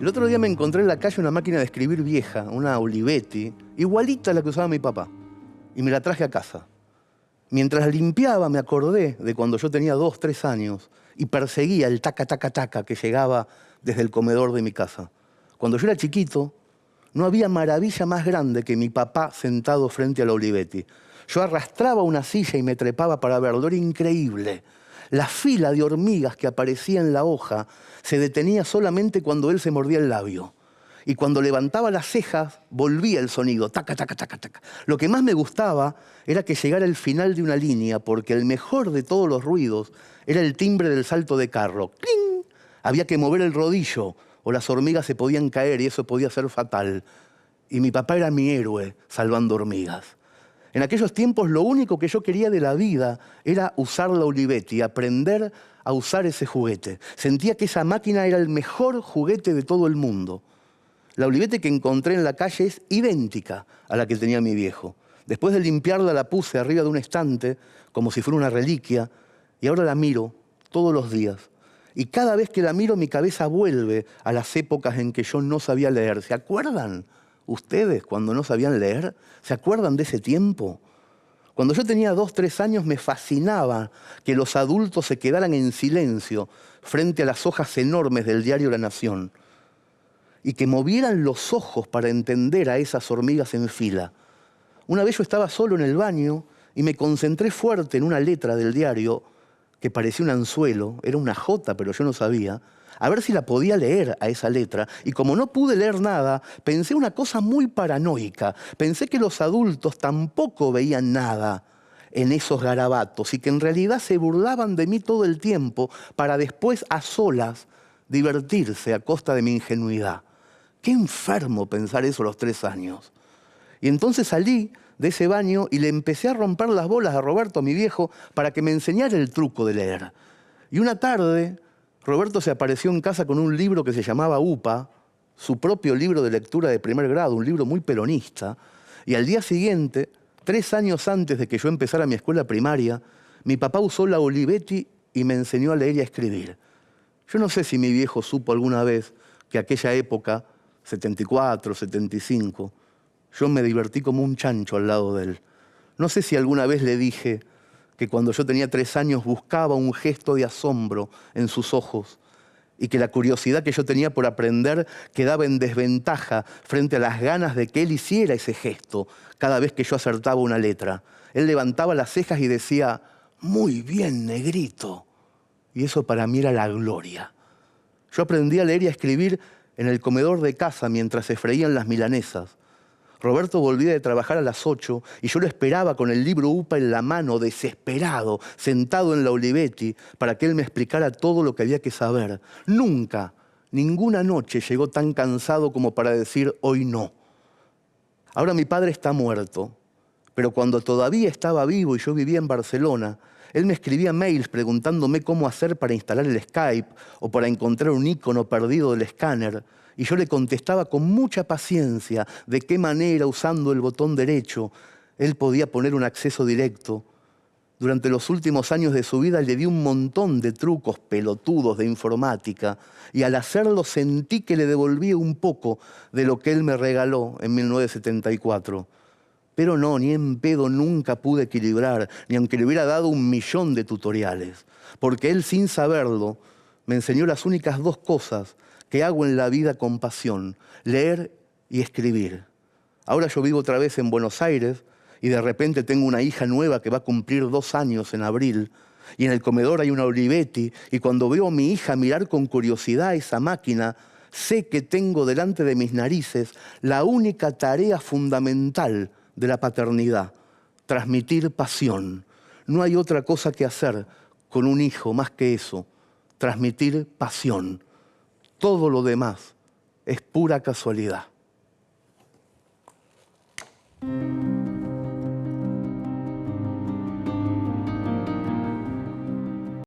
El otro día me encontré en la calle una máquina de escribir vieja, una Olivetti, igualita a la que usaba mi papá. Y me la traje a casa. Mientras la limpiaba me acordé de cuando yo tenía 2, 3 años y perseguía el taca, taca, taca que llegaba desde el comedor de mi casa. Cuando yo era chiquito, no había maravilla más grande que mi papá sentado frente a la Olivetti. Yo arrastraba una silla y me trepaba para verlo. Era increíble. La fila de hormigas que aparecía en la hoja se detenía solamente cuando él se mordía el labio. Y cuando levantaba las cejas, volvía el sonido, taca, taca, taca, taca. Lo que más me gustaba era que llegara el final de una línea, porque el mejor de todos los ruidos era el timbre del salto de carro. ¡Cling! Había que mover el rodillo, o las hormigas se podían caer y eso podía ser fatal. Y mi papá era mi héroe salvando hormigas. En aquellos tiempos lo único que yo quería de la vida era usar la Olivetti, aprender a usar ese juguete. Sentía que esa máquina era el mejor juguete de todo el mundo. La Olivetti que encontré en la calle es idéntica a la que tenía mi viejo. Después de limpiarla la puse arriba de un estante como si fuera una reliquia y ahora la miro todos los días. Y cada vez que la miro mi cabeza vuelve a las épocas en que yo no sabía leer. ¿Se acuerdan ustedes cuando no sabían leer? ¿Se acuerdan de ese tiempo? Cuando yo tenía 2, 3 años me fascinaba que los adultos se quedaran en silencio frente a las hojas enormes del diario La Nación y que movieran los ojos para entender a esas hormigas en fila. Una vez yo estaba solo en el baño y me concentré fuerte en una letra del diario que parecía un anzuelo, era una J, pero yo no sabía, a ver si la podía leer a esa letra. Y como no pude leer nada, pensé una cosa muy paranoica. Pensé que los adultos tampoco veían nada en esos garabatos y que en realidad se burlaban de mí todo el tiempo para después a solas divertirse a costa de mi ingenuidad. Qué enfermo pensar eso a los 3 años. Y entonces salí de ese baño y le empecé a romper las bolas a Roberto, a mi viejo, para que me enseñara el truco de leer. Y una tarde, Roberto se apareció en casa con un libro que se llamaba UPA, su propio libro de lectura de primer grado, un libro muy peronista. Y al día siguiente, 3 años antes de que yo empezara mi escuela primaria, mi papá usó la Olivetti y me enseñó a leer y a escribir. Yo no sé si mi viejo supo alguna vez que aquella época, 74, 75, yo me divertí como un chancho al lado de él. No sé si alguna vez le dije que cuando yo tenía 3 años buscaba un gesto de asombro en sus ojos y que la curiosidad que yo tenía por aprender quedaba en desventaja frente a las ganas de que él hiciera ese gesto cada vez que yo acertaba una letra. Él levantaba las cejas y decía, «Muy bien, negrito». Y eso para mí era la gloria. Yo aprendí a leer y a escribir en el comedor de casa mientras se freían las milanesas. Roberto volvía de trabajar a las 8 y yo lo esperaba con el libro UPA en la mano, desesperado, sentado en la Olivetti, para que él me explicara todo lo que había que saber. Nunca, ninguna noche llegó tan cansado como para decir hoy no. Ahora mi padre está muerto, pero cuando todavía estaba vivo y yo vivía en Barcelona, él me escribía mails preguntándome cómo hacer para instalar el Skype o para encontrar un icono perdido del escáner. Y yo le contestaba con mucha paciencia de qué manera, usando el botón derecho, él podía poner un acceso directo. Durante los últimos años de su vida le di un montón de trucos pelotudos de informática y al hacerlo sentí que le devolvía un poco de lo que él me regaló en 1974. Pero no, ni en pedo nunca pude equilibrar, ni aunque le hubiera dado 1.000.000 de tutoriales. Porque él, sin saberlo, me enseñó las únicas 2 cosas que hago en la vida con pasión, leer y escribir. Ahora yo vivo otra vez en Buenos Aires y de repente tengo una hija nueva que va a cumplir 2 años en abril. Y en el comedor hay una Olivetti y cuando veo a mi hija mirar con curiosidad esa máquina, sé que tengo delante de mis narices la única tarea fundamental de la paternidad, transmitir pasión. No hay otra cosa que hacer con un hijo más que eso, transmitir pasión. Todo lo demás es pura casualidad.